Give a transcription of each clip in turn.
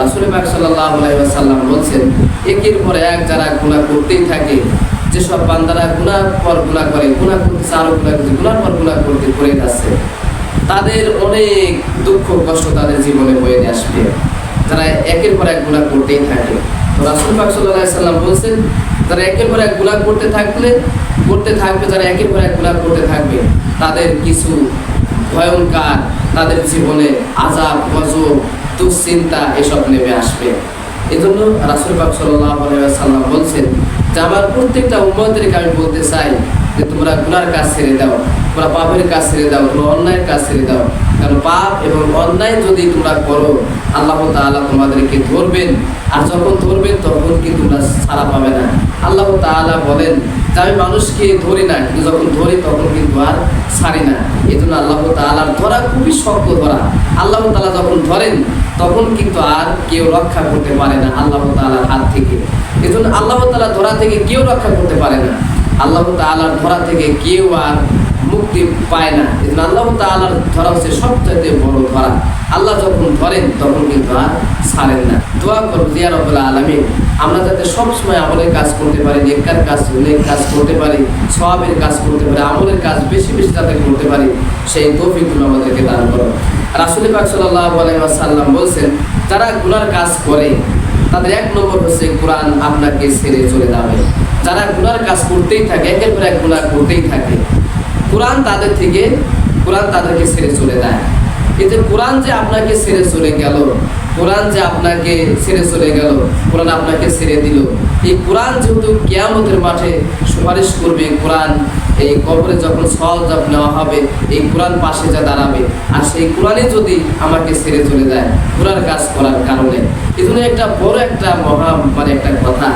রাসূল পাক সাল্লাল্লাহু আলাইহি ওয়াসাল্লাম বলছেন, একের পর এক যারা গুনাহ করতেই থাকে, যেসব বান্দারা গুনাহ পর গুনাহ করে, গুনাহ করতে আরো গুনাহ করতে, গুনাহ পর গুনাহ করতে করে যাচ্ছে, তাদের অনেক দুঃখ কষ্ট তাদের জীবনে বয়ে নিয়ে আসবে, যারা একের পর এক গুনাহ করতেই থাকে। তো রাসূল পাক সাল্লাল্লাহু আলাইহি ওয়াসাল্লাম বলছেন, যারা একের পর এক গুনাহ করতে থাকবে, যারা একের পর এক গুনাহ করতে থাকবে, তাদের কিছু ভয়ঙ্কর তাদের জীবনে আযাব, গজব, দুশ্চিন্তা এসব নেমে আসবে। এজন্য রাসূল পাক সাল্লাল্লাহু আলাইহি ওয়াসাল্লাম বলছেন যে আমার প্রত্যেকটা উম্মতদেরকে আমি বলতে চাই যে তোমরা গুনার কাজ ছেড়ে দাও, তোমরা পাপের কাজ ছেড়ে দাও, তোমরা অন্যায়ের কাজ ছেড়ে দাও। কারণ পাপ এবং অন্যায় যদি তোমরা করো, আল্লাহ তাআলা তোমাদেরকে ধরবেন, আর যখন ধরবেন তখন কি তোমরা ছাড়া পাবে না। আল্লাহ তাআলা বলেন যে আমি মানুষকে ধরি না, কিন্তু যখন ধরি তখন কিন্তু আর ছাড়ি না। এই জন্য আল্লাহ তাআলার ধরা খুবই শক্ত ধরা। আল্লাহ তাআলা যখন ধরেন তখন কিন্তু আর কেউ রক্ষা করতে পারে না আল্লাহ তাআলার হাত থেকে। এই জন্য আল্লাহ তাআলার ধরা থেকে কেউ রক্ষা করতে পারে না, আল্লাহ তাআলার ধরা থেকে কেউ আর মুক্তি পায় না। এই জন্য আল্লাহ তাআলার ধরা হচ্ছে সবচেয়ে বড় ধরা। আল্লাহ যখন ধরেন তখন কিন্তু আর ছাড়েন না। দোয়া করব ইয়া রাব্বুল আলামিন, আমরা যাতে সবসময় আমলের কাজ করতে পারি, নেককার কাজ, নেক কাজ করতে পারি, সওয়াবের কাজ করতে পারি, আমলের কাজ বেশি বেশি যাতে করতে পারি, সেই তৌফিক তুমি আমাদেরকে দান করো। রাসূল পাক সাল্লাল্লাহু আলাইহি ওয়াসাল্লাম বলছেন, যারা গুনার কাজ করে তাদের এক নম্বর হচ্ছে কোরআন আপনাকে ছেড়ে চলে যাবে। যারা গুনার কাজ করতেই থাকে, একের পর এক গুনাহ করতেই থাকে, কোরআন তাদেরকে ছেড়ে চলে যায়। এতে কোরআন যে আপনাকে ছেড়ে চলে গেল, কোরআন যে আপনাকে ছেড়ে চলে গেল, কোরআন আপনাকে ছেড়ে দিল, এই কোরআন যেহেতু কিয়ামতের মাঠে সুপারিশ করবে, কোরআন এই কবরে যখন সওয়াল নেওয়া হবে, এই কোরআন পাশে যা দাঁড়াবে, আর সেই কোরআনই যদি আমাকে ছেড়ে চলে যায় গুনার কাজ করার কারণে। এজন্য একটা বড় একটা একটা কথা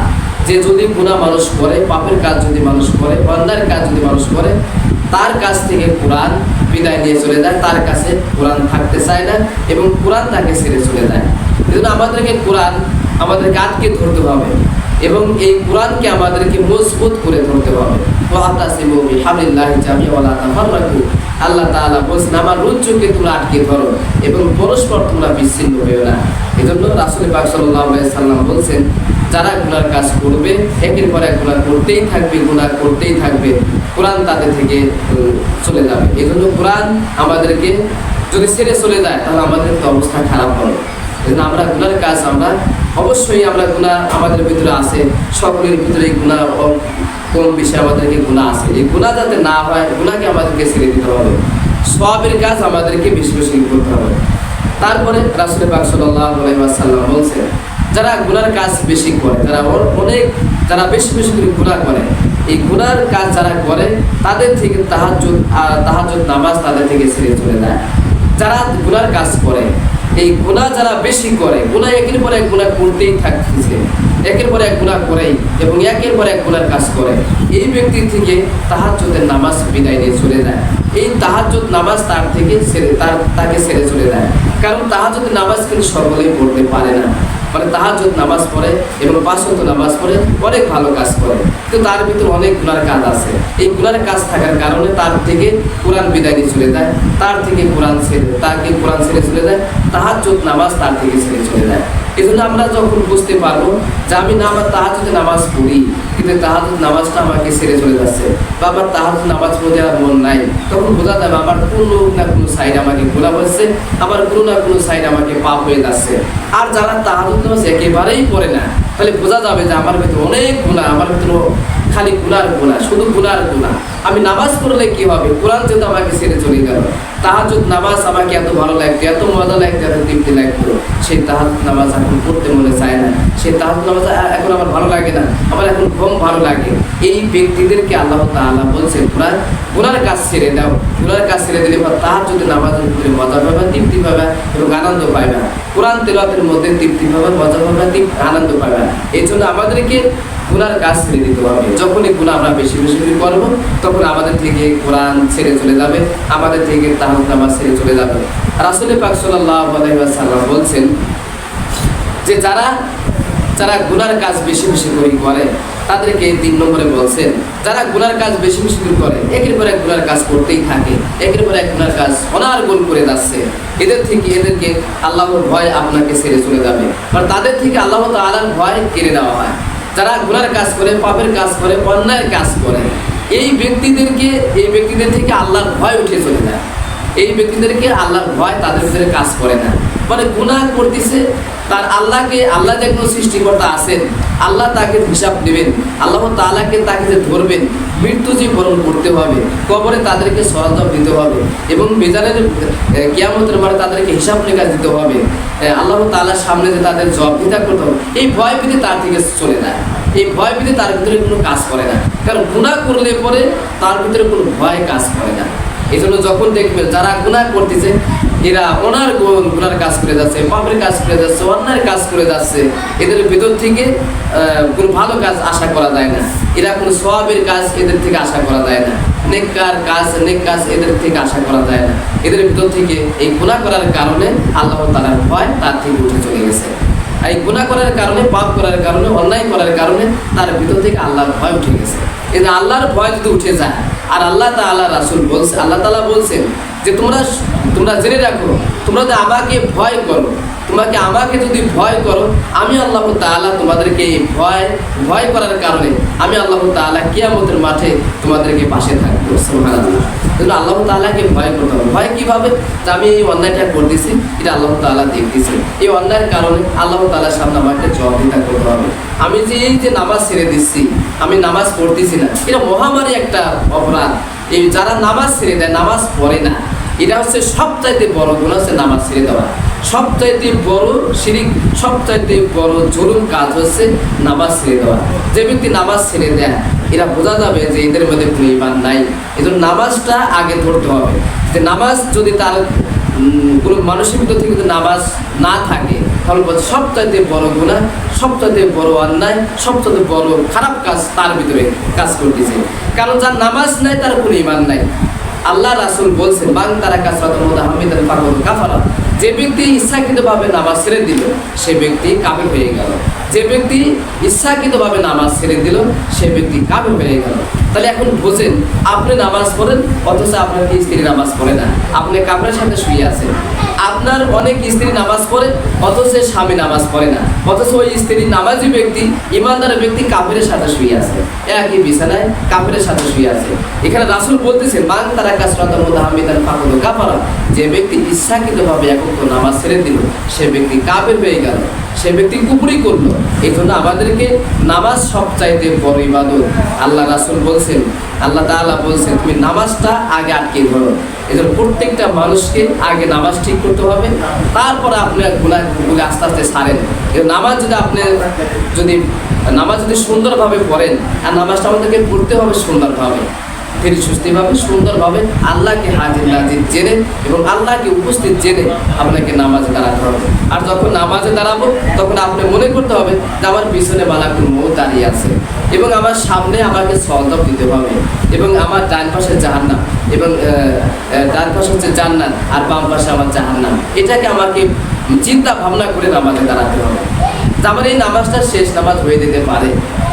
যে যদি গুনাহ মানুষ করে, পাপের কাজ যদি মানুষ করে, অন্যায়ের কাজ যদি মানুষ করে, তার কাছ থেকে কোরআন বিদায় নিয়ে চলে যায়, তার কাছে কোরআন থাকতে চায় না এবং কোরআন তাকে ছেড়ে চলে যায়। এজন্য আমাদেরকে কোরআন আমাদেরকে আটকে ধরতে হবে এবং এই কোরআনকে আমাদেরকে মজবুত করে ধরতে হবে। ওয়াতাসিমু বিহাবলিল্লাহি জামিআন ওয়া লা তাফাররাকু, আল্লাহ তাআলা বলেন আমার রজ্জুকে তোমরা আটকে ধরো এবং পরস্পর তোমরা বিচ্ছিন্ন হয়ো না। এজন্য রাসূল পাক সাল্লাল্লাহু আলাইহি সাল্লাম বলেন, যারা গুনার কাজ করবে, একের পর এক গুনাহ করতেই থাকবে, গুনাহ করতেই থাকবে, কোরআন তাদের থেকে চলে যাবে। এজন্য কোরআন আমাদেরকে যদি ছেড়ে চলে যায় তাহলে আমাদের তো অবস্থা খারাপ হবে। এজন্য আমরা গুনার কাজ অবশ্যই আমরা গুনাহ আমাদের ভিতরে আছে, সকলের ভিতরে গুনাহ কম বেশি আমাদেরকে গুনাহ আছে। এই গুনাহ যাতে না হয়, গুনাহকে আমাদেরকে ছেড়ে দিতে হবে, সওয়াবের কাজ আমাদেরকে বেশি বেশি করতে হবে। তারপরে রাসূল পাক সাল্লাল্লাহু আলাইহি ওয়াসাল্লাম বলছেন, যারা গুনার কাজ বেশি করে, যারা বেশি বেশি করে গুনাহ করে, এই গুনার কাজ যারা করে তাদের থেকে তাহাজ্জুদ নামাজ তাদের থেকে ছেড়ে চলে যায়। যারা গুনার কাজ করে, এই গুনাহ যারা বেশি করে, গুনাহ একের পর এক গুনাহ করতেই থাকতেছে, একের পর এক গুনাহ করেই এবং একের পর এক গুনার কাজ করে, এই ব্যক্তির থেকে তাহাজ্জুদের নামাজ বিদায় নিয়ে চলে যায়। এই তাহাজ্জুদ নামাজ তাকে ছেড়ে চলে যায়। কারণ তাহাজ্জুদের নামাজ কিন্তু সকলেই পড়তে পারে না। মানে তাহাজ্জুদ নামাজ পড়ে এবং 5 ওয়াক্ত নামাজ পড়ে, অনেক ভালো কাজ করে, কিন্তু তার ভিতরে অনেক গুনার কাজ আছে। এই গুনার কাজ থাকার কারণে তার থেকে কোরআন বিদায় নিয়ে চলে যায়, তাকে কোরআন ছেড়ে চলে যায়, তাহাজ্জুদ নামাজ তার থেকে ছেড়ে চলে যায়। এই জন্য আমরা যখন বুঝতে পারবো যে আমি তাহাজ্জুদের নামাজ পড়ি কিন্তু তাহাজ্জুদ নামাজটা আমাকে ছেড়ে চলে যাচ্ছে, বা আমার তাহাজ্জুদ নামাজ পড়তে আর মন নাই, তখন বোঝা যাবে আমার কোনো না কোনো সাইড আমাকে গুনাহ হচ্ছে, আমার কোনো না কোনো সাইড আমাকে পাপ হয়ে যাচ্ছে। আর যারা তাহাজ্জুদ নামাজ একেবারেই পড়ে না, তাহলে বোঝা যাবে যে আমার ভিতরে অনেক গুনাহ, আমার ভিতরে খালি গুনার গুনাহ, শুধু গুনার গুনাহ। আমি নামাজ পড়লে কি হবে, কোরআন যেহেতু আমাকে ছেড়ে চলে গেল, তাহাজ্জুদ নামাজ আমাকে এত ভালো লাগতো, এত মজা লাগতো, এত তৃপ্তি লাগতো, সেই তাহাজ্জুদ নামাজ এখন পড়তে মনে চায় না, সেই তাহাজ্জুদ নামাজ এখন আমার ভালো লাগে না, আমার এখন কম ভালো লাগে। এই ব্যক্তিদেরকে আল্লাহ তাআলা বলছেন গুনার কাজ ছেড়ে দাও। গুনার কাজ ছেড়ে দিলে তাহাজ্জুদের নামাজের ভিতরে মজা পাবে, তৃপ্তি পাবে এবং আনন্দ পাবে। কোরআন তেলাওয়াতের মধ্যে তৃপ্তি পাবে, মজা পাবে, আনন্দ পাবে। এই জন্য আমাদেরকে গুনার কাজ ছেড়ে দিতে হবে। যখনই গুনাহ আমরা বেশি বেশি করবো, তখন আমাদের থেকে কোরআন ছেড়ে চলে যাবে, আমাদের থেকে তাহাজ্জুদ নামাজ ছেড়ে চলে যাবে। রাসূল পাক সাল্লাল্লাহু আলাইহি ওয়াসাল্লাম বলছেন যে যারা গুনার কাজ বেশি বেশি করে, তাদেরকে 3 নম্বরে বলছেন, যারা গুনার কাজ বেশি বেশি করে, একের পর এক গুনার কাজ করতেই থাকে, একের পর এক গুনার কাজ অনার্গল করে যাচ্ছে, এদেরকে আল্লাহর ভয় আপনাকে ছেড়ে চলে যাবে, আর তাদের থেকে আল্লাহ তাআলার ভয় কেড়ে নেওয়া হয়। যারা গুনার কাজ করে, পাপের কাজ করে, অন্যায়ের কাজ করে, এই ব্যক্তিদের থেকে আল্লাহর ভয় উঠে চলে যায়। এই ব্যক্তিদেরকে আল্লাহর ভয় তাদের ভিতরে কাজ করে না। মানে গুনাহ করতেছে, তার আল্লাহ যে কোনো সৃষ্টিকর্তা আছেন, আল্লাহ তাকে হিসাব নেবেন, আল্লাহ তাআলাকে তাকে যে ধরবেন, মৃত্যু যে বরণ করতে হবে, কবরে তাদেরকে সওয়াল দিতে হবে, এবং মিজানের কিয়ামতের মাঠে তাদেরকে হিসাব নিকাশ দিতে হবে, আল্লাহ তাআলার সামনে যে তাদের জবাবদিহিতা করতে হবে, এই ভয় ভীতি তার থেকে চলে যায়। এই ভয় ভীতি তার ভিতরে কোনো কাজ করে না, কারণ গুনাহ করলে পরে তার ভিতরে কোনো ভয় কাজ করে না। এই জন্য যখন দেখবেন যারা গুনাহ করতেছে, এরা গুনার কাজ করে যাচ্ছে, পাপের কাজ করে যাচ্ছে, অন্যায়ের কাজ করে যাচ্ছে, এদের ভিতর থেকে কোনো ভালো কাজ আশা করা যায় না, এরা কোনো সওয়াবের কাজ এদের থেকে আশা করা যায় না, নেক কাজ এদের থেকে আশা করা যায় না। এদের ভিতর থেকে এই গুনাহ করার কারণে আল্লাহ তাআলার ভয় তার থেকে উঠে চলে গেছে। এই গুনাহ করার কারণে, পাপ করার কারণে, অন্যায় করার কারণে তার ভিতর থেকে আল্লাহর ভয় উঠে গেছে। এই আল্লাহর ভয় যদি উঠে যায়, আর আল্লাহ তাআলা বলছেন যে তোমরা জেনে রাখো, তোমরা যদি আমাকে ভয় করো, আমাকে যদি ভয় করো, আমি আল্লাহ তাআলা তোমাদেরকে ভয় করার কারণে আমি আল্লাহ তাআলা কিয়ামতের মাঠে তোমাদেরকে পাশে থাকবো। সুবহানাল্লাহ। তাহলে আল্লাহ তাআলাকে ভয় করতে হবে। ভয় কিভাবে? যে আমি এই অন্যায়টা করতেছি, এটা আল্লাহ তাআলা দেখতেছে, এই অন্যায়ের কারণে আল্লাহ তাআলার সামনে আমাকে জবাবদিহিতা করতে হবে। আমি যে নামাজ ছেড়ে দিচ্ছি, আমি নামাজ পড়তেছি না, এটা মহামারী একটা অপরাধ। এই যারা নামাজ ছেড়ে দেয়, নামাজ পড়ে না, এটা হচ্ছে সবচাইতে বড় গুনাহ, হচ্ছে নামাজ ছেড়ে দেওয়া। সবচাইতে বড় শিরক, সবচাইতে বড় জুলুম কাজ হচ্ছে নামাজ ছেড়ে দেওয়া। যে ব্যক্তি নামাজ ছেড়ে দেয়, এরা বোঝা যাবে যে এদের মধ্যে কোনো ঈমান নাই। এজন্য নামাজটা আগে ধরতে হবে। যে নামাজ যদি তার কোনো মানুষের ভিতর থেকে যদি নামাজ না থাকে, তাহলে সবচাইতে বড় গুনাহ, সবচাইতে বড় অন্যায়, সবচাইতে বড় খারাপ কাজ তার ভিতরে কাজ করতেছে। কারণ যার নামাজ নাই তার কোনো ঈমান নাই। আল্লাহ রাসূল বলছেন, বাং তারা কাসরাতুল মুতাহাম্মিদান ফাকাদ কাফারা। যে ব্যক্তি ইচ্ছাকৃতভাবে নামাজ ছেড়ে দিল, সে ব্যক্তি কাফের হয়ে গেল। যে ব্যক্তি ইচ্ছাকৃতভাবে নামাজ ছেড়ে দিল, সে ব্যক্তি কাফের হয়ে গেল। তাহলে এখন বোঝেন, আপনি নামাজ পড়েন, অথচ আপনার স্ত্রী নামাজ পড়ে না, আপনি কাফেরের সাথে শুয়ে আছেন। আপনার অনেক স্ত্রী নামাজ পড়ে, অথচ স্বামী নামাজ পড়ে না, অথচ ওই স্ত্রী নামাজি ব্যক্তি, ইমানদার ব্যক্তি কাফেরের সাথে শুয়ে আছে, একই বিছানায় কাফেরের সাথে শুয়ে আছে। এখানে রাসূল বলতেছেন, মান তারা কাসরাতুল মুতাহাম্মিদান ফাকাদ কাফারা। যে ব্যক্তি ইচ্ছাকৃতভাবে একক নামাজ ছেড়ে দিল, সে ব্যক্তি কাফের হয়ে গেল, সে ব্যক্তি কুফরি করলো। এই জন্য আমাদেরকে নামাজ সবচাইতে বড় ইবাদত। আল্লাহ রাসূল বলছেন, আল্লাহ তাআলা বলছেন, তুমি নামাজটা আগে আটকে ধরো। এই জন্য প্রত্যেকটা মানুষকে আগে নামাজ ঠিক করতে হবে, তারপরে আপনি গুনাহগুলো আস্তে আস্তে ছাড়েন। নামাজ যদি সুন্দরভাবে পড়েন, আর নামাজটা আমাদেরকে পড়তে হবে সুন্দরভাবে, ধীরে সুস্থিরভাবে, সুন্দরভাবে, আল্লাহকে হাজির নাজির জেনে এবং আল্লাহকে উপস্থিত জেনে আপনাকে নামাজে দাঁড়াতে হবে। আর যখন নামাজে দাঁড়াবো, তখন আপনি মনে করতে হবে যে আমার পিছনে মালাকুল মউত দাঁড়িয়ে আছে, এবং আমার সামনে আমাকে সওয়াল দিতে হবে, এবং আমার ডান পাশে জাহান্নাম, এবং ডান পাশে হচ্ছে জান্নাত, আর বাম পাশে আমার জাহান্নাম। এটাকে আমাকে চিন্তা ভাবনা করে নামাজে দাঁড়াতে হবে। আমার এই নামাজটা শেষ নামাজ হয়ে যেতে পারে,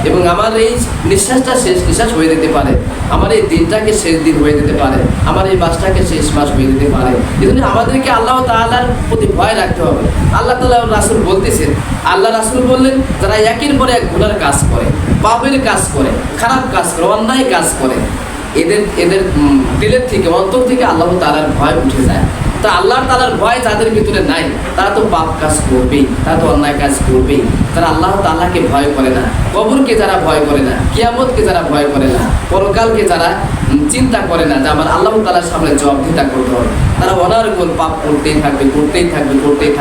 এবং আমার এই নিঃশ্বাসটা শেষ নিঃশ্বাস হয়ে যেতে পারে, আমার এই দিনটাকে শেষ দিন হয়ে যেতে পারে, আমার এই মাসটাকে শেষ মাস হয়ে যেতে পারে। এই জন্য আমাদেরকে আল্লাহ তাআলার প্রতি ভয় রাখতে হবে। আল্লাহ তাআলা রাসূল বলতেছেন, আল্লাহ রাসূল বললেন, যারা একের পর এক গুনার কাজ করে, পাপের কাজ করে, খারাপ কাজ করে, অন্যায় কাজ করে, এদের দিলের থেকে, অন্তর থেকে আল্লাহ তাআলার ভয় উঠে যায়। তা আল্লাহ তাআলার ভয় যাদের ভিতরে নাই, তারা তো পাপ কাজ করবেই, তারা তো অন্যায় কাজ করবেই। তারা আল্লাহ তাআলাকে ভয় করে না, কবরকে যারা ভয় করে না, কিয়ামতকে যারা ভয় করে না, পরকালকে যারা চিন্তা করে না যে আমার আল্লাহ তাআলার সামনে জবাবদিহিতা করতে হবে, তারা অনার্গল পাপ করতেই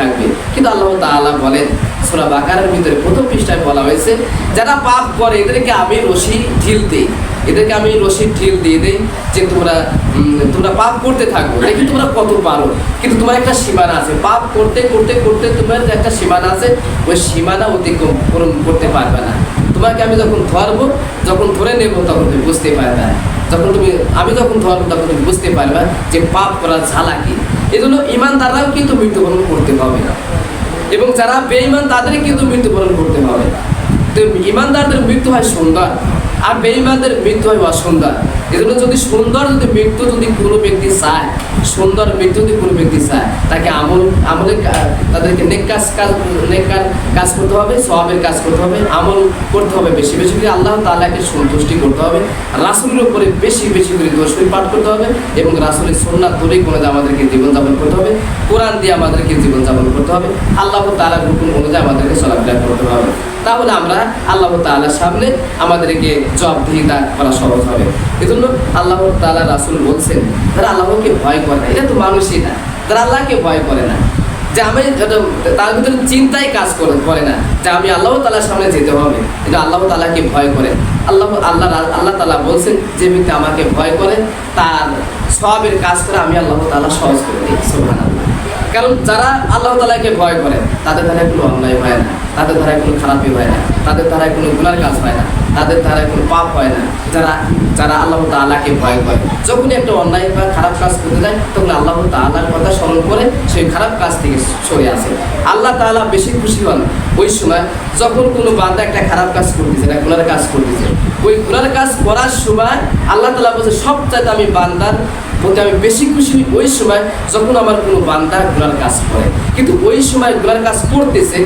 থাকবে। কিন্তু আল্লাহ তাআলা বলেন, সূরা বাকারার ভিতরে প্রথম পৃষ্ঠায় বলা হয়েছে, যারা পাপ করে এদেরকে আমি রশি ঢিল দিই, এদেরকে আমি রশিদ ঢিল দিয়ে দেই, যে তোমরা পাপ করতে থাকো, দেখি তোমরা কত পারো, কিন্তু তোমার একটা সীমানা আছে। পাপ করতে করতে করতে তোমার একটা সীমানা আছে, ওই সীমানা অতিক্রম করতে পারবে না। তোমাকে আমি যখন ধরবো, যখন ধরে নেব, তখন তুমি বুঝতে পারবে না। আমি যখন ধরবো, তখন তুমি বুঝতে পারবে যে পাপ করার ঝালা কি। এই জন্য ইমানদাররাও কিন্তু মৃত্যুবরণ করতে হবে না, এবং যারা বেঈমান তাদেরই কিন্তু মৃত্যুবরণ করতে হবে। তো ইমানদারদের মৃত্যু হয় সুন্দর, আর বেঈমানদের মৃত্যু হয় অসুন্দর। এজন্য যদি সুন্দর মৃত্যু যদি কোনো ব্যক্তি চায়, সুন্দর মৃত্যু যদি কোনো ব্যক্তি চায়, তাকে তাদেরকে নেক কাজ করতে হবে, সওয়াবের কাজ করতে হবে, আমল করতে হবে, বেশি বেশি করে আল্লাহ তাআলাকে সন্তুষ্টি করতে হবে, রাসূলের উপরে বেশি বেশি করে দরুদ শরীফ পাঠ করতে হবে, এবং রাসূলের সুন্নাত ধরেই করে আমাদেরকে জীবনযাপন করতে হবে, কোরআন দিয়ে আমাদেরকে জীবনযাপন করতে হবে, আল্লাহ তাআলার হুকুম অনুযায়ী আমাদেরকে চলাফেরা করতে হবে। তাহলে আমরা আল্লাহ তাআলার সামনে আমাদেরকে জবাবদিহিতা করা সহজ হবে। এজন্য আল্লাহ তাআলা রাসূল বলছেন, যারা আল্লাহকে ভয় করে না, এটা তো মানুষই না, যারা আল্লাহকে ভয় করে না, যে আমি তার ভিতরে চিন্তাই কাজ করে না যে আমি আল্লাহ তাআলার সামনে যেতে হবে, এটা আল্লাহ তাআলাকে ভয় করে। আল্লাহ তাআলা বলছেন, যে ব্যক্তি আমাকে ভয় করে তার সওয়াবের কাজ করে আমি আল্লাহ তাআলা সহজ করে দিই। সুবহানাল্লাহ। কারণ যারা আল্লাহ তাআলাকে ভয় করে তাদের দ্বারা কোনো অন্যায় হয় না, তাদের দ্বারা কোনো খারাপই হয় না, তাদের দ্বারা কোনো গুনার কাজ হয় না, তাদের দ্বারা কোনো পাপ হয় না। যারা আল্লাহ তাআলাকে ভয় করে, যখনই একটা অন্যায় বা খারাপ কাজ করতে যায় তখন আল্লাহ তাআলার কথা স্মরণ করে সেই খারাপ কাজ থেকে সরে আসে। আল্লাহ তাআলা বেশি খুশি হন ওই সময় যখন কোনো বান্দা একটা খারাপ কাজ করতেছে, একটা গুনার কাজ করতেছে। ওই গুনার কাজ করার সময় আল্লাহ তাআলা বলছে, সবচাইতে আমি বান্দার প্রতি আমি বেশি খুশি ওই সময় যখন আমার কোনো বান্দা গুনার কাজ করে। কিন্তু ওই সময় গুনার কাজ করতেছে,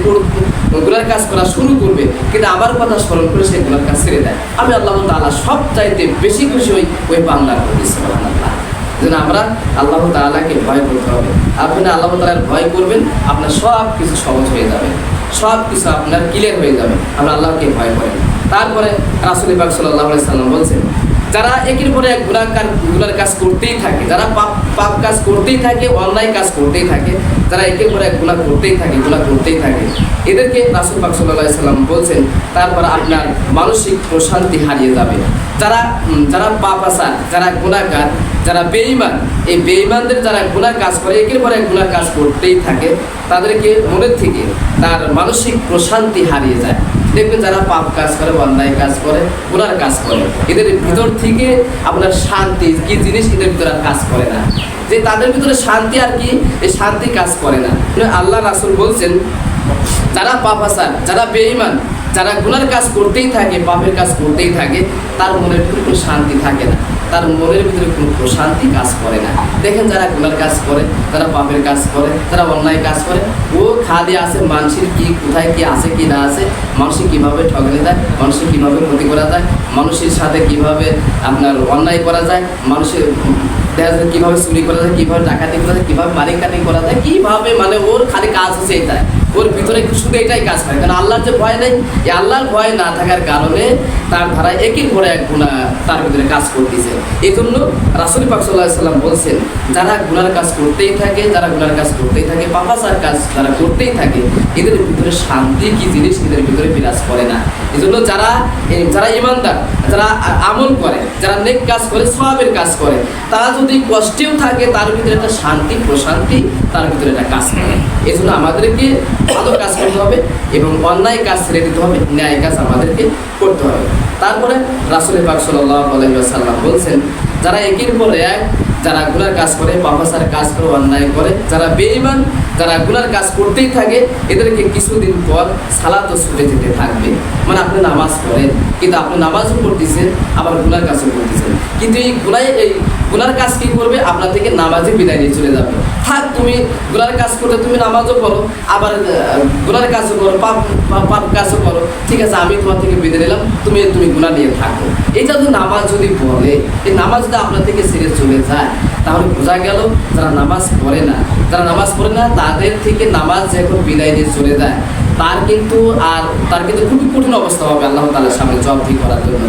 গুনার কাজ করা শুরু করবে, কিন্তু আমার কথা স্মরণ করে সেই গুনার কাজ ছেড়ে দেয়, আমি আল্লাহ তাআলা সবচাইতে বেশি খুশি ওই বান্দার প্রতি। সুবহানাল্লাহ। যেন আমরা আল্লাহ তাআলাকে ভয় করতে হবে। আপনি আল্লাহ তাআলার ভয় করবেন, আপনার সব কিছু সহজ হয়ে যাবে, সব কিছু আপনার ক্লিয়ার হয়ে যাবে। আমরা আল্লাহকে ভয় করেন। তারপরে রাসূল পাক সাল্লাল্লাহু আলাইহি সাল্লাম বলছেন, যারা একের পরে এক গুনার কাজ করতেই থাকে, যারা পাপ কাজ করতেই থাকে, অন্যায় কাজ করতেই থাকে, যারা একের পরে এক গুনাহ করতেই থাকে, এদেরকে রাসূল পাক সাল্লাল্লাহু আলাইহি সাল্লাম বলছেন, তারপর আপনার মানসিক প্রশান্তি হারিয়ে যাবে। যারা পাপাচার, যারা গুনাহগার, যারা বেঈমান, এই বেঈমানদের যারা গুনাহ কাজ করে, একের পরে এক গুনাহ কাজ করতেই থাকে, তাদেরকে মনের থেকে তার মানসিক প্রশান্তি হারিয়ে যায়। দেখবেন যারা পাপ কাজ করে, অন্যায় কাজ করে, গুনার কাজ করে, এদের ভিতর থেকে আপনার শান্তি কি জিনিস এদের ভিতরে কাজ করে না, যে তাদের ভিতরে শান্তি আর কি, এই শান্তি কাজ করে না। আল্লাহ রাসূল বলছেন, যারা পাপাচার, যারা বেঈমান, যারা গুনার কাজ করতেই থাকে, পাপের কাজ করতেই থাকে, তার মনের ভিতরে কোনো শান্তি থাকে না, তার মনের ভিতরে কোনো প্রশান্তি কাজ করে না। দেখেন যারা গুনার কাজ করে, যারা পাপের কাজ করে, যারা অন্যায় কাজ করে, ও খালি আছে মানুষের কি কোথায় কি আছে কি না আছে, মানুষের কীভাবে ঠকানো যায়, মানুষের কীভাবে ক্ষতি করা যায়, মানুষের সাথে কীভাবে আপনার অন্যায় করা যায়, মানুষের দেখা যায় কীভাবে চুরি করা যায়, কীভাবে ডাকাতি করা যায়, কীভাবে মারিকাটি করা যায়, কীভাবে মানে ওর খালি কাজ হচ্ছে এটাই, ওর ভিতরে শুধু এটাই কাজ করে। কারণ আল্লাহর যে ভয় নেই, এই আল্লাহর ভয় না থাকার কারণে তার ধারা একের পরে এক গুনাহ তার ভিতরে কাজ করতেছে। এই জন্য রাসূল পাক সাল্লাল্লাহু আলাইহি সাল্লাম বলছেন, যারা গুনার কাজ করতেই থাকে, পাপাচার কাজ যারা করতেই থাকে, এদের ভিতরে শান্তি কি জিনিস এদের ভিতরে বিরাজ করে না। এই জন্য যারা ইমানদার, যারা আমল করে, যারা নেক কাজ করে, সওয়াবের কাজ করে, তারা যদি কষ্টেও থাকে তার ভিতরে একটা শান্তি প্রশান্তি তার ভিতরে একটা কাজ করে। এই জন্য আমাদেরকে ভালো কাজ করতে হবে এবং অন্যায় কাজ ছেড়ে দিতে হবে, ন্যায় কাজ আমাদেরকে করতে হবে। তারপরে রাসূল পাক সাল্লাল্লাহু আলাইহি ওয়াসাল্লাম বলছেন, যারা একের পর এক যারা গুনার কাজ করে, পাপাচার কাজ করে, অন্যায় করে, যারা বেঈমান, যারা গুনার কাজ করতেই থাকে, এদেরকে কিছুদিন পর সালাতও ছুটে যেতে থাকবে। মানে আপনি নামাজ পড়েন, কিন্তু আপনি নামাজও পড়তেছেন, আবার গুনার কাজও করতেছেন, কিন্তু এই গুনার কাজ কি করবে, আপনার থেকে নামাজে বিদায় নিয়ে চলে যাবে। থাক, তুমি গুনার কাজ করতে তুমি নামাজও করো, আবার গুনার কাজও করো, পাপ কাজও করো, ঠিক আছে, আমি তোমার থেকে বিদায় নিলাম, তুমি গুনাহ নিয়ে থাকো। এটা যদি নামাজ যদি বলে, এই নামাজ যদি আপনার থেকে ছেড়ে চলে যায়, তাহলে বোঝা গেল যারা নামাজ পড়ে না, তাদের থেকে নামাজ যখন বিদায় নিয়ে চলে যায়, তার কিন্তু খুবই কঠিন অবস্থা হবে আল্লাহ তাআলার সামনে জবাবদিহি করার জন্য।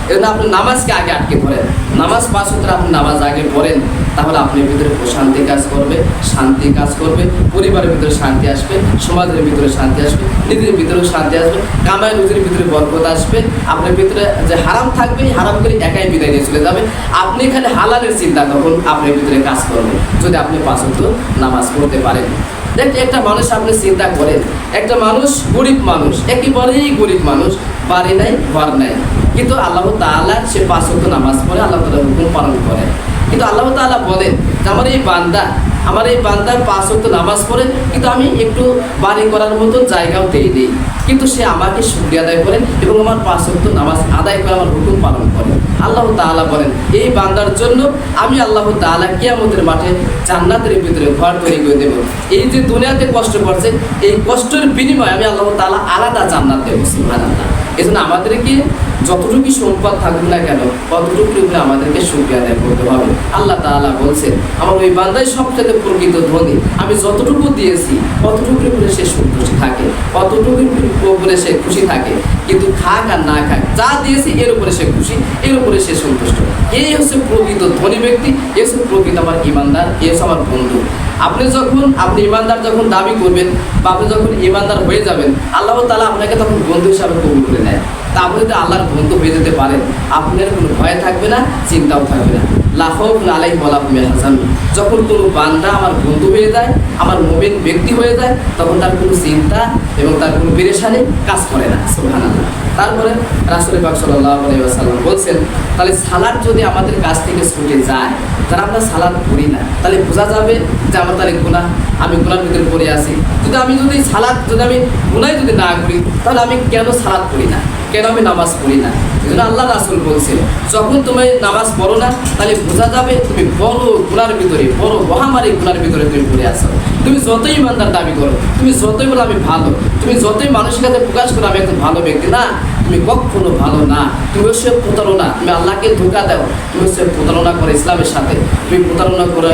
এজন্য আপনি নামাজকে আগে আটকে ধরেন, নামাজ 5 ওয়াক্ত আপনি নামাজ আগে পড়েন, তাহলে আপনার ভিতরে প্রশান্তি কাজ করবে, শান্তি কাজ করবে, পরিবারের ভিতরে শান্তি আসবে, সমাজের ভিতরে শান্তি আসবে, নিজের ভিতরেও শান্তি আসবে, কামাই রুজির ভিতরে বরকত আসবে, আপনার ভিতরে যে হারাম থাকবে, হারাম করে একাই বিদায় নিয়ে চলে যাবে। আপনি এখানে হালালের চিন্তা তখন আপনার ভিতরে কাজ করবে, যদি আপনি 5 ওয়াক্ত নামাজ পড়তে পারেন। দেখতে একটা মানুষ আপনি চিন্তা করেন, একটা মানুষ গরিব মানুষ, একেবারেই গরিব মানুষ, বাড়ি নাই, ঘর নাই, কিন্তু আল্লাহ তাআলা সে 5 ওয়াক্ত নামাজ পড়ে, আল্লাহ তাআলার হুকুম পালন করে। কিন্তু আল্লাহ তাআলা বলেন যে আমার এই বান্দা 5 ওয়াক্ত নামাজ পড়ে, কিন্তু আমি একটু বাড়ি করার মতো জায়গাও দেই নেই। কিন্তু সে আমাকে শুকরিয়া আদায় করে এবং আমার 5 ওয়াক্ত নামাজ আদায় করে আমার হুকুম পালন করে। আল্লাহ তাআলা বলেন এই বান্দার জন্য আমি আল্লাহ তাআলা কিয়ামতের মাঠে জান্নাতের ভিতরে ঘর তৈরি করে দেব। এই যে দুনিয়াতে কষ্ট করছে এই কষ্টের বিনিময়ে আমি আল্লাহ তাআলা আলাদা জান্নাত দেব। সুবহানাল্লাহ। এজন্য আমাদেরকে যতটুকু সম্পদ থাকুক না কেন ততটুকু আমাদেরকে শুকরিয়া আদায় করতে হবে। আল্লাহ তাআলা বলছেন আমার ওই বান্দাই সবচেয়ে প্রকৃত ধনী, আমি যতটুকু দিয়েছি ততটুকু করে সে সন্তুষ্ট থাকে, ততটুকু করে সে খুশি থাকে। কিন্তু খাক আর না খাক যা দিয়েছি এর উপরে সে খুশি, এর উপরে সে সন্তুষ্ট। এই হচ্ছে প্রকৃত ধনী ব্যক্তি, এই হচ্ছে প্রকৃত আমার ইমানদার, এই হচ্ছে আমার বন্ধু। আপনি ইমানদার যখন দাবি করবেন বা আপনি যখন ইমানদার হয়ে যাবেন আল্লাহ তাআলা আপনাকে তখন বন্ধু হিসাবে কবুল করে নেয়। তা আপনি যদি আল্লাহর বন্ধু হয়ে যেতে পারেন আপনার কোনো ভয় থাকবে না, চিন্তাও থাকবে না। লা খাউফুন আলাইহিম ওয়া লা হুম ইয়াহজানুন। যখন কোনো বান্দা আমার বন্ধু হয়ে যায়, আমার মুমিন ব্যক্তি হয়ে যায়, তখন তার কোনো চিন্তা এবং তার কোনো পেরেশানি কাজ করে না। সুবহানাল্লাহ। তারপরে রাসূল পাক সাল্লাল্লাহু আলাইহি ওয়াসাল্লাম বলছেন তাহলে সালাত যদি আমাদের কাছ থেকে ছুটে যায়, যারা আমরা সালাত করি না, তাহলে বোঝা যাবে যে আমার তাহলে গুনাহ, আমি গুনার ভিতরে পড়ে আছি। যদি আমি গুনাহ যদি না করি তাহলে আমি কেন সালাত করি না, কেন আমি নামাজ পড়ি না? এজন্য আল্লাহ রাসূল বলছেন যখন তুমি নামাজ পড়ো না তাহলে বোঝা যাবে তুমি বড় গুনার ভিতরে, বড় মহামারী গুনার ভিতরে তুমি পড়ে আছো। তুমি যতই ইমানদার দাবি করো, তুমি যতই বলো আমি ভালো, তুমি যতই মানুষের কাছে প্রকাশ করো আমি একজন ভালো ব্যক্তি, না, তুমি কখনো ভালো না। তুমি হচ্ছে প্রতারণা, তুমি আল্লাহকে ধোঁকা দাও, তুমি হচ্ছে প্রতারণা করো ইসলামের সাথে, তুমি প্রতারণা করো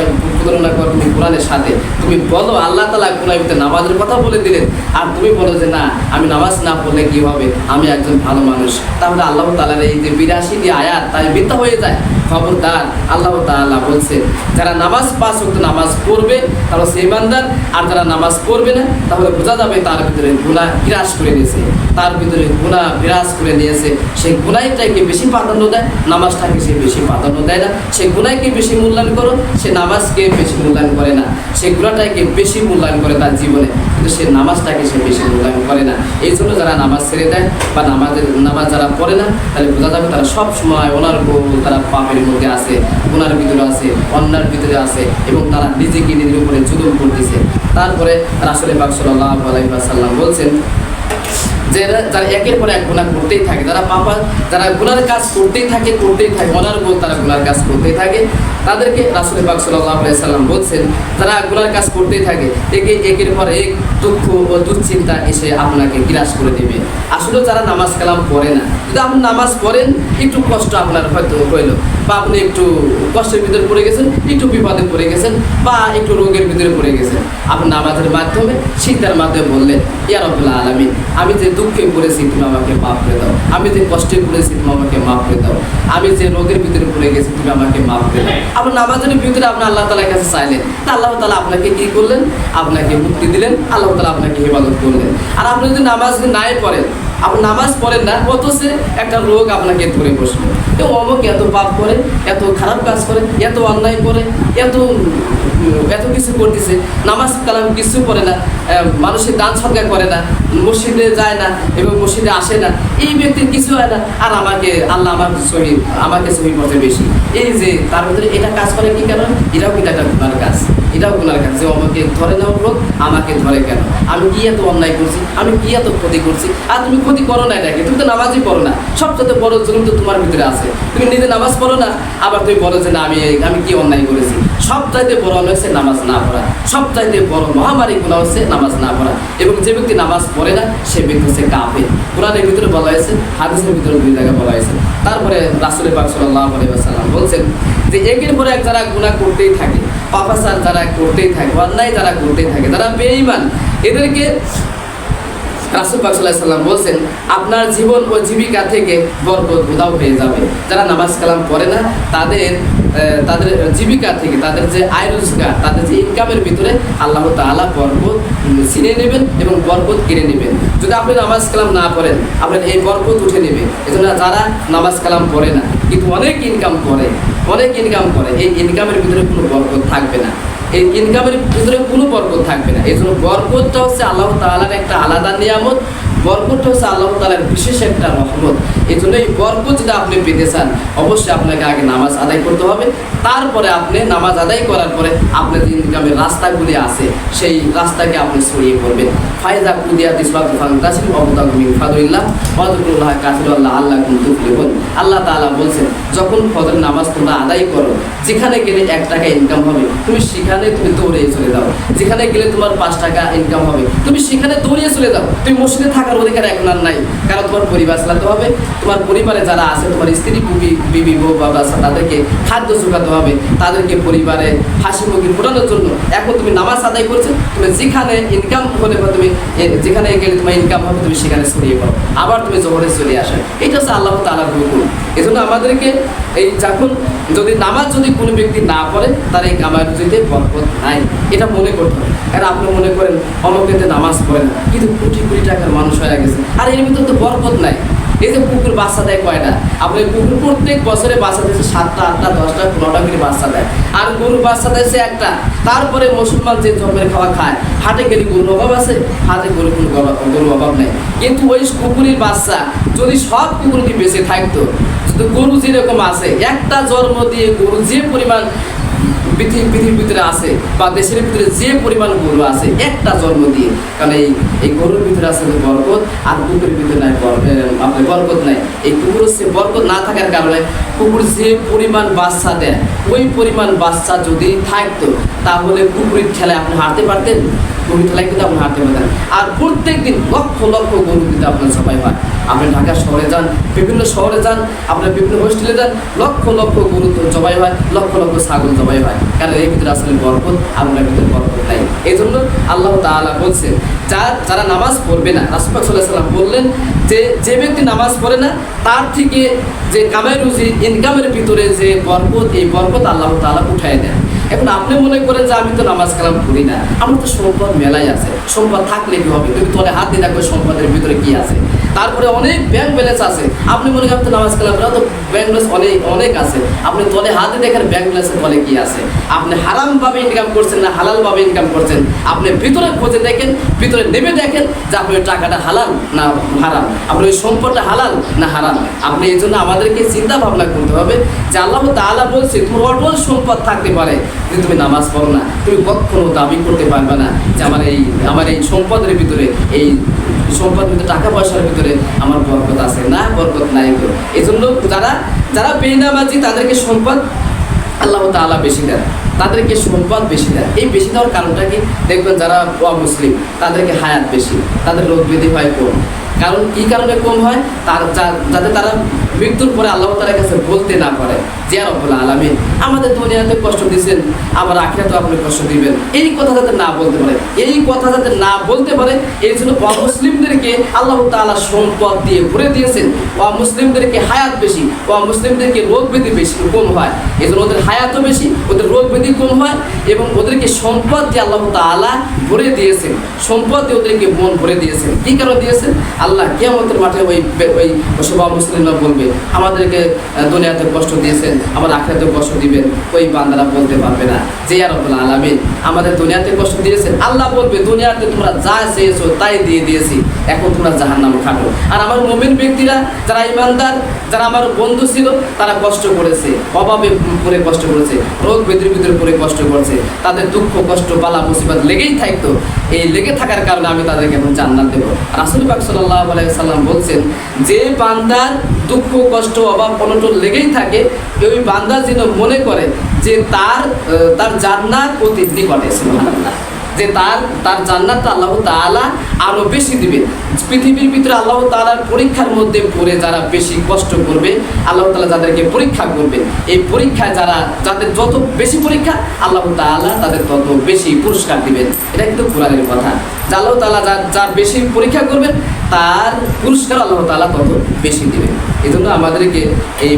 তুমি কোরআনের সাথে। তুমি বলো আল্লাহ তাআলা কোরআনের ভিতরে নামাজের কথা বলে দিলেন আর তুমি বলো যে না আমি নামাজ না পড়লে কি হবে, আমি একজন ভালো মানুষ। তাহলে আল্লাহ তাআলার এই যে 82টি আয়াত তাই মিথ্যা হয়ে যায়। খবরদার, আল্লাহ তাআলা বলছে যারা নামাজ 5 ওয়াক্ত নামাজ পড়বে তারা সেই ইমানদার, আর যারা নামাজ পড়বে না তাহলে বোঝা যাবে তার ভিতরে গুনাহ বিরাজ করে নিয়েছে, তার ভিতরে গুনাহ বিরাজ করে নিয়েছে। সেই গুনাহটাকে বেশি প্রাধান্য দেয়, নামাজটাকে সে বেশি প্রাধান্য দেয় না। সেই গুনাহকে বেশি মূল্যায়ন করো, সে নামাজকে বেশি মূল্যায়ন করে না। সেই গুনাহটাকে বেশি মূল্যায়ন করে তার জীবনে, কিন্তু সে নামাজটাকে সে বেশি মূল্যায়ন করে না। এই জন্য যারা নামাজ ছেড়ে দেয় বা নামাজ যারা পড়ে না তাহলে বোঝা যাবে তারা সব সময় ওনার তারা পাপের মধ্যে আছে, গুনার ভিতরে আছে, অন্যার ভিতরে আছে এবং তারা নিজেকে নিজের উপরে জুলুম করতেছে। তারপরে রাসূল পাক সাল্লাল্লাহু আলাইহি ওয়াসাল্লাম বলছেন যে যারা একের পর এক গুনাহ করতেই থাকে, যারা গুনার কাজ করতেই থাকে ওনার উপর তারা গুনার কাজ করতেই থাকে, তাদেরকে রাসূল পাক সাল্লাল্লাহু আলাইহি ওয়াসাল্লাম বলছেন যারা গুনার কাজ করতেই থাকে একের পর এক দুঃখ ও দুশ্চিন্তা এসে আপনাকে গ্রাস করে দেবে। আসলে যারা নামাজ কালাম পড়ে না, যদি আপনি নামাজ পড়েন একটু কষ্ট আপনার হয়তো হইল, বা আপনি একটু কষ্টের ভিতরে পড়ে গেছেন, একটু বিপদে পড়ে গেছেন, বা একটু রোগের ভিতরে পড়ে গেছেন, আপনি নামাজের মাধ্যমে সিজদার মাধ্যমে বললেন ইয়া রাব্বুল আলামিন আমি যে দুঃখে পড়েছি তুমি আমাকে মাফ করে দাও, আমি যে কষ্টে পড়েছি তুমি আমাকে মাফ করে দাও, আমি যে রোগের ভিতরে পড়ে গেছি তুমি আমাকে মাফ করে দাও। আপনি নামাজের ভিতরে আপনি আল্লাহ তাআলার কাছে চাইলেন, তা আল্লাহ তাআলা আপনাকে কি করলেন, আপনাকে মুক্তি দিলেন, আল্লাহ তাআলা আপনাকে হেফাজত করলেন। আর আপনি যদি নামাজ নাই পড়েন, আপনি নামাজ পড়েন না, অথচ একটা রোগ আপনাকে ধরে বসলো, অমুক এত পাপ করে, এত খারাপ কাজ করে, এত অন্যায় করে, এত কিছু করতেছে, নামাজ কালাম কিছু করে না, মানুষের দান সদকা করে না, মসজিদে যায় না এবং মসজিদে আসে না, এই ব্যক্তির কিছু হয় না, আর আল্লাহ আমাকে সহি পথে বেশি। এই যে তার ভিতরে এটা কাজ করে কি কেন, এটাও কিন্তু একটা গুনার কাজ, যে আমাকে ধরে নেওয়ার লোক আমাকে ধরে কেন, আমি কি এত অন্যায় করছি, আমি কি এত ক্ষতি করছি। আর তুমি ক্ষতি করো না এটাকে, তুমি তো নামাজই পড়ো না, সবচেয়ে বড় জুলুম তো তোমার ভিতরে আছে, তুমি নিজে নামাজ পড়ো না, আবার তুমি বলো যে না আমি কি অন্যায় করেছি। সবচাইতে বড় অন্যায় হচ্ছে নামাজ না পড়া, সবচাইতে বড় মহামারী গুনাহ হচ্ছে নামাজ না পড়া। এবং যে ব্যক্তি নামাজ পড়ে না সে ব্যক্তি হচ্ছে কাফের। কোরআনের ভিতরে বলা হয়েছে, হাদিসের ভিতরে 2 জায়গায় বলা হয়েছে। তারপরে রাসূল পাক সাল্লাল্লাহু আলাইহি ওয়াসাল্লাম বলছেন যে একের পর এক যারা গুনাহ করতেই থাকে, পাপাচার যারা করতেই থাকে, অন্যায় যারা করতেই থাকে, যারা বেঈমান, এদেরকে রাসূল পাক সাল্লাল্লাহু আলাইহি ওয়াসাল্লাম বলছেন আপনার জীবন ও জীবিকা থেকে বরকত উধাও হয়ে যাবে। যারা নামাজ কালাম পড়ে না তাদের জীবিকা থেকে, তাদের যে আয় রোজগার, তাদের যে ইনকামের ভিতরে আল্লাহ তাআলা বরকত ছিনে নেবেন এবং বরকত কেড়ে নেবেন। যদি আপনি নামাজ কালাম না পড়েন আপনার এই বরকত উঠে নেবে। এজন্য যারা নামাজ কালাম পড়ে না কিন্তু অনেক ইনকাম করে, এই ইনকামের ভিতরে কোনো বরকত থাকবে না, এই ইনকামের ভিতরে কোনো বরকত থাকবে না। এই জন্য বরকতটা হচ্ছে আল্লাহ তাআলার একটা আলাদা নিয়ামত। বরকতটা হচ্ছে আল্লাহ তাআলার বিশেষ একটা রহমত। এই জন্য এই বরকত যদি আপনি পেতে চান, অবশ্যই আপনাকে আগে নামাজ আদায় করতে হবে। তারপরে আপনি নামাজ আদায় করার পরে আপনার যে ইনকামের রাস্তাগুলি আছে সেই রাস্তাকে আপনি ছড়িয়ে করবেন। ফায়দা কুদিয়াতিস ওয়াক্তু ফান্তাসিরু ওয়াবতাগু মিন ফাদলিল্লাহ ওয়াযকুরুল্লাহ কাসীরান লাআল্লাকুম তুফলিহুন। আল্লাহ তাআলা বলছেন, যখন ফজর নামাজ তোমরা আদায় করো, যেখানে গেলে 1 টাকা ইনকাম হবে তুমি সেখানে তুমি দৌড়িয়ে চলে যাও। যেখানে গেলে তোমার 5 টাকা ইনকাম হবে তুমি সেখানে দৌড়িয়ে চলে যাও। তুমি মসজিদে থাকার অধিকার এখন আর নাই, কারণ তোমার পরিবার চালাতে হবে। তোমার পরিবারে যারা আছে, তোমার স্ত্রী বিবি বউ বাবা আছে, তাদেরকে খাদ্য যোগাতে হবে, তাদেরকে পরিবারে হাসি মুখে ফোটানোর জন্য এখন তুমি নামাজ আদায় করছো। তুমি যেখানে ইনকাম হলে বা তুমি যেখানে গেলে তোমার ইনকাম হবে তুমি সেখানে ছড়িয়ে পড়ো, আবার তুমি জোহরে চলে আসো। এটা হচ্ছে আল্লাহ তাআলার হুকুম। এই জন্য আমাদেরকে এই যখন যদি নামাজ যদি কোনো ব্যক্তি না পড়ে তার এই কামাই রুজিতে বরকত নাই, এটা মনে করতে হবে। কারণ আপনি মনে করেন অনেকে নামাজ পড়ে না, কিন্তু কোটি কোটি টাকার মানুষ হয়ে গেছে, আর এর ভিতরে তো বরকত নাই। এই যে কুকুর বাচ্চা দেয় কয়টা? আপনি কুকুর প্রত্যেক বছরে বাচ্চা দিচ্ছে 7টা 8টা 10টা 15টা করে বাচ্চা দেয়, আর গরু বাচ্চা দিচ্ছে একটা। তারপরে মুসলমান যে জমের খাওয়া খায়, হাটে গেলে গরুর অভাব আছে? হাটে গরুর অভাব নেই। কিন্তু ওই কুকুরের বাচ্চা যদি সব কুকুরকে বেঁচে থাকতো, গরু যেরকম আছে, একটা জন্ম দিয়ে গরু যে পরিমাণ পৃথিবীর ভিতরে আছে বা দেশের ভিতরে যে পরিমাণ গরু আছে একটা জন্ম দিয়ে, কারণ এই গরুর ভিতরে আছে বরকত, আর কুকুরের ভিতরে নাই আপনার বরকত নাই। এই কুকুর হচ্ছে বরকত না থাকার কারণে কুকুর যে পরিমাণ বাচ্চা দেয়, ওই পরিমাণ বাচ্চা যদি থাকতো তাহলে কুকুরের খেলায় আপনি হারতে পারতেন? গরুর খেলায় কিন্তু আপনি হারতে পারতেন। আর প্রত্যেক দিন লক্ষ লক্ষ গরু কিন্তু আপনার সবাই হয়। আপনি ঢাকা শহরে যান, বিভিন্ন শহরে যান, আপনার বিভিন্ন হোস্টেলে যান, লক্ষ লক্ষ গরু জবাই হয়, লক্ষ লক্ষ ছাগল জবাই হয়। কারণ এই ভিতরে আসলে বরকত, আপনার ভিতরে বরকত নাই। এই জন্য আল্লাহ তাআলা বলছেন, যারা নামাজ পড়বে না, রাসূল পাক সাল্লাল্লাহু আলাইহি ওয়াসাল্লাম বললেন যে ব্যক্তি নামাজ পড়ে না তার থেকে যে কামাই রুজি ইনকামের ভিতরে যে বরকত, এই বরকত আল্লাহ তাআলা উঠায় দেন। এখন আপনি মনে করেন যে আমি তো নামাজ কালাম করি না, আমার তো সম্পদ মেলাই আছে, সম্পদ থাকলে কি হবে? তুমি তলে হাত দিয়ে দেখবে সম্পদের ভিতরে কি আছে। তারপরে অনেক ব্যাংক ব্যালেন্স আছে, আপনি মনে করেন তো নামাজ কালাম করা, তো ব্যাংক ব্যালেন্স অনেক আছে, আপনি তলে হাত দিয়ে দেখেন ব্যাংক ব্যালেন্সের তলে কি আছে। আপনি হারামভাবে ইনকাম করছেন না হালালভাবে ইনকাম করছেন, আপনি ভিতরে খুঁজে দেখেন, ভিতরে নেমে দেখেন যে আপনি ওই টাকাটা হালাল না হারাম, আপনি ওই সম্পদটা হালাল না হারাম। আপনি এই জন্য আমাদেরকে চিন্তা ভাবনা করতে হবে যে আল্লাহ তাআলা বলছে তোমার অটল সম্পদ থাকতে পারে, কিন্তু তুমি নামাজ পড়ো না, তুমি কখনো দাবি করতে পারবে না যে আমার এই সম্পদের ভিতরে, এই সম্পদের ভিতরে, টাকা পয়সার ভিতরে আমার বরকত আছে। না, বরকত নাই। তো এই জন্য যারা বেনামাজি তাদেরকে সম্পদ আল্লাহ তাআলা বেশি দেন, তাদেরকে সম্পদ বেশি দেন। এই বেশি দেওয়ার কারণটা কি? দেখবেন যারা অমুসলিম তাদেরকে হায়াত বেশি, তাদের রোগ ব্যাধি হয় কম। কারণ কি কারণে কম হয়? যাতে তারা মৃত্যুর পরে আল্লাহ তাআলার কাছে বলতে না পারে যে ইয়া রব্বুল আলামিন আমাদের দুনিয়াতে কষ্ট দিয়েছেন, আবার আখিরাতেও আপনি কষ্ট দিবেন। এই কথা যাতে না বলতে পারে, এই জন্য অমুসলিমদেরকে আল্লাহ তাআলা সম্পদ দিয়ে ভরে দিয়েছেন। অমুসলিমদেরকে হায়াত বেশি, অমুসলিমদেরকে রোগ ব্যাধি বেশি কম হয়। এই জন্য ওদের হায়াতও বেশি, ওদের রোগ ব্যাধি কম হয়, এবং ওদেরকে সম্পদ দিয়ে আল্লাহ তাআলা ভরে দিয়েছেন, সম্পদ দিয়ে ওদেরকে মন ভরে দিয়েছেন। কি কারণে দিয়েছেন? আল্লাহ কিয়ামতের মাঠে ওই সব মুসলিমরা বলবে আমাদেরকে দুনিয়াতে কষ্ট দিয়েছেন, আমার আখিরাতেও কষ্ট দিবেন। ওই বান্দারা বলতে পারবে না যে ইয়া রাব্বুল আলামিন আমাদের দুনিয়াতে কষ্ট দিয়েছেন। আল্লাহ বলবে দুনিয়াতে তোমরা যা চেয়েছো তাই দিয়ে দিয়েছি, এখন তোমরা জাহান্নাম খাটো। আর আমার মুমিন ব্যক্তিরা, যারা ইমানদার, যারা আমার বন্ধু ছিল, তারা কষ্ট করেছে, অভাবে পড়ে কষ্ট করেছে, রোগ ব্যাধির ভিতরে পড়ে কষ্ট করেছে, তাদের দুঃখ কষ্ট বালা মুসিবত লেগেই থাকতো। এই লেগে থাকার কারণে আমি তাদেরকে এখন জান্নাত দেবো। রাসূল পাক সাল্লাল্লাহু আলাইহি ওয়াসাল্লাম বলছেন যে বান্দার দুঃখ কষ্ট অভাব অনটন লেগেই থাকে, ওই বান্দা যেন মনে করে যে তার জান্নাত অতি নিকটে। সুবহানাল্লাহ। যে তার জান্নাতটা আল্লাহ তাআলা আরো বেশি দিবেন। পৃথিবীর ভিতরে আল্লাহ তাআলার পরীক্ষার মধ্যে পড়ে যারা বেশি কষ্ট করবে, আল্লাহ তাআলা যাদেরকে পরীক্ষা করবেন, এই পরীক্ষায় যাদের যত বেশি পরীক্ষা আল্লাহ তাআলা তাদের তত বেশি পুরস্কার দিবেন। এটা কিন্তু কোরআনের কথা। আল্লাহ তাআলা যার বেশি পরীক্ষা করবেন তার পুরস্কার আল্লাহ তাআলা তত বেশি দিবেন। এই জন্য আমাদেরকে এই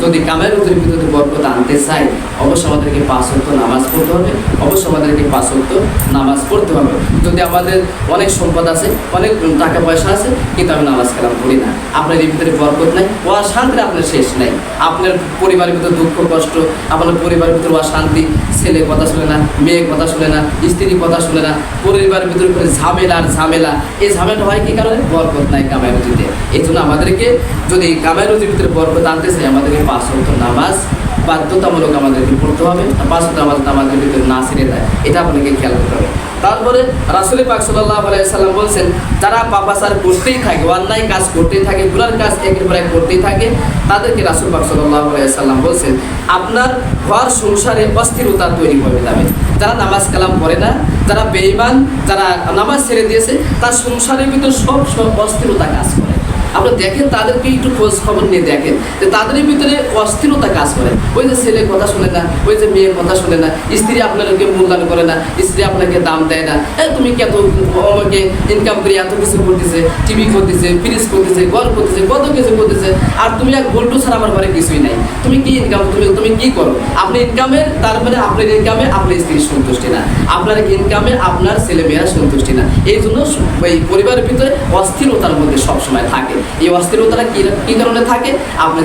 যদি কামাই রুজির ভিতরে বরকত আনতে চাই, অবশ্যই আমাদেরকে 5 ওয়াক্ত নামাজ পড়তে হবে, অবশ্যই আমাদেরকে 5 ওয়াক্ত নামাজ পড়তে হবে। যদি আমাদের অনেক সম্পদ আছে, অনেক টাকা পয়সা আছে, কিন্তু আমি নামাজ কালাম করি না, আপনার এই ভিতরে বরকত নাই, ও শান্তির আপনার শেষ নাই। আপনার পরিবারের ভিতরে দুঃখ কষ্ট, আপনার পরিবারের ভিতরে অশান্তি, ছেলে কথা শুনে না, মেয়ে কথা শুনে না, স্ত্রী কথা শুনে না, পরিবারের ভিতরে ভিতরে ঝামেলা, এই ঝামেলা হয় কি কারণে? বরকত নাই কামাই রুজিতে। এই জন্য আমাদেরকে যদি কামাই রুজির ভিতরে বরকত আনতে চাই, আমাদেরকে 5 ওয়াক্ত নামাজ বাধ্যতামূলক আমাদেরকে পড়তে হবে। 5 ওয়াক্ত নামাজ আমাদের ভিতরে না ছেড়ে দেয়, এটা আপনাকে খেয়াল করতে হবে। তারপরে রাসূল পাক সাল্লাল্লাহু আলাইহি সাল্লাম বলছেন, যারা পাপাচার করতেই থাকে, অন্যায় কাজ করতেই থাকে, গুনার কাজ একের পর এক করতেই থাকে, তাদেরকে রাসূল পাক সাল্লাল্লাহু আলাইহি সাল্লাম বলছেন, আপনার ঘর সংসারে অস্থিরতা তৈরি হয়ে যাবে। যারা নামাজ কালাম পড়ে না, যারা বেঈমান, যারা নামাজ ছেড়ে দিয়েছে, তার সংসারের ভিতর সব অস্থিরতা কাজ করে। আপনি দেখেন, তাদেরকে একটু খোঁজ খবর নিয়ে দেখেন যে তাদের ভিতরে অস্থিরতা কাজ করে। ওই যে ছেলে কথা শুনে না, ওই যে মেয়ে কথা শুনে না, স্ত্রী আপনাকে মূল্যায়ন করে না, স্ত্রী আপনাকে দাম দেয় না। তুমি কত আমাকে ইনকাম করে এত কিছু করতেছে, টিভি করতেছে, ফ্রিজ করতেছে, ঘর করতেছে, কত কিছু করতেছে, আর তুমি এক গোল্ডু ছাড়া আমার ঘরে কিছুই নাই। তুমি কি ইনকাম, তুমি কি করো? আপনি ইনকামের, তারপরে আপনার ইনকামে আপনার স্ত্রীর সন্তুষ্টি না, আপনার ইনকামে আপনার ছেলে মেয়েরা সন্তুষ্টি না। এই জন্য ওই পরিবারের ভিতরে অস্থিরতার মধ্যে সবসময় থাকে। এই অস্থিরতাটা কি কারণে থাকে? আপনি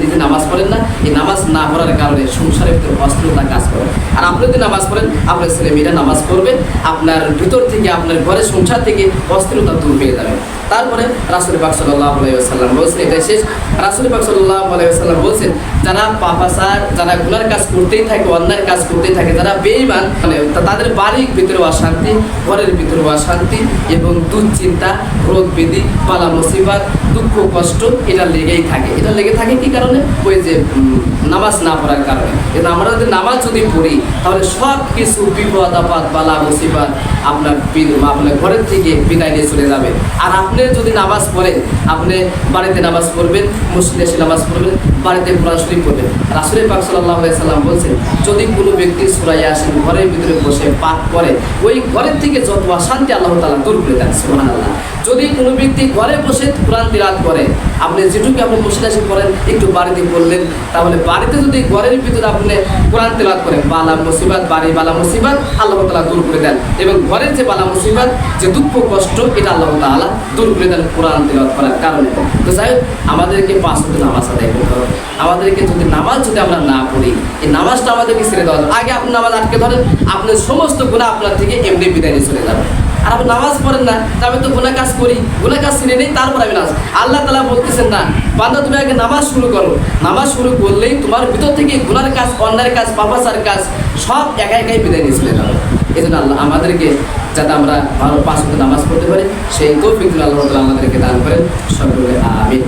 নিজে নামাজ পড়েন না, এই নামাজ না পড়ার কারণে সংসারের ভিতরে অস্থিরতা কাজ করে। আর আপনি যদি নামাজ পড়েন, আপনার ছেলে মেয়েরা নামাজ পড়বে, আপনার ভিতর থেকে, আপনার ঘরের সংসার থেকে অস্থিরতা দূর হয়ে যাবে। তারপরে রাসূল পাক সাল্লাল্লাহু আলাইহি ওয়াসাল্লাম বলছেন, এটা শেষ, রাসূল পাক সাল্লাল্লাহু আলাইহি ওয়াসাল্লাম বলছেন, যারা পাপাচার, যারা গুনার কাজ করতেই থাকে, অন্যায় কাজ করতেই থাকে, যারা বেঈমান, মানে তাদের বাড়ির ভিতরে অশান্তি, ঘরের ভিতরে অশান্তি এবং দুশ্চিন্তা, রোগ ব্যাধি, বালা মুসিবত, দুঃখ কষ্ট এটা লেগেই থাকে। এটা লেগে থাকে কি কারণে? ওই যে নামাজ না পড়ার কারণে। কিন্তু আমরা যদি নামাজ যদি পড়ি, তাহলে সব কিছু বিপদ আপদ, বালা মুসিবত আপনার ঘরের থেকে বিদায় নিয়ে চলে যাবে। আর আপনি যদি নামাজ পড়েন, আপনি বাড়িতে নামাজ পড়বেন, মসজিদে এসে নামাজ পড়বেন, বাড়িতে কোরআন শরীফ পড়বেন। রাসূল পাক সাল্লাল্লাহু আলাইহি সাল্লাম বলছেন, যদি কোনো ব্যক্তি সূরা ইয়াসিন ঘরের ভিতরে বসে পাঠ করে, ওই ঘরের থেকে যত অশান্তি আল্লাহ তাআলা দূর করে দেন। সুবহানাল্লাহ। যদি কোনো ব্যক্তি ঘরে বসে কোরআন তিলাওয়াত করে, আপনি যেটুকু আপনি মসজিদে এসে পড়েন, একটু বাড়িতে পড়লেন, তাহলে বাড়িতে যদি ঘরের ভিতরে আপনি কোরআন তিলাওয়াত করেন, বালা মুসিবত, বাড়ি বালা মুসিবত আল্লাহ তাআলা দূর করে দেন। এবং ঘরের যে বালা মুসিবত, যে দুঃখ কষ্ট, এটা আল্লাহ তাআলা দূর করে দেন কোরআন তিলাওয়াত করার কারণে। তো যাই হোক, আমাদেরকে 5 ওয়াক্ত নামাজ আদায় করতে হবে। আমাদেরকে যদি নামাজ যদি আমরা না পড়ি, এই নামাজটা আমাদেরকে ছেড়ে দেওয়া হবে। আগে আপনি নামাজ আটকে ধরেন, আপনার সমস্ত গুনাহ আপনার থেকে এমনি বিদায় নিয়ে চলে যাবে। আর আপনি নামাজ পড়েন না, আমি তো গুনাহ কাজ করি, গুনাহ কাজ ছেড়ে নেই, তারপর আমি নামাজ। আল্লাহ তাআলা বলতেছেন, না বান্দা, তুমি আগে নামাজ শুরু করো। নামাজ শুরু করলেই তোমার ভিতর থেকে গুনার কাজ, অন্যায়ের কাজ, পাপাচার কাজ সব একাই বিদায় নিয়ে চলে যাবে। এই জন্য আল্লাহ আমাদেরকে, যাতে আমরা 5 ওয়াক্ত নামাজ পড়তে পারি, সেই তৌফিক আল্লাহ তাআলা আমাদেরকে দান করেন। সকলে আমিন।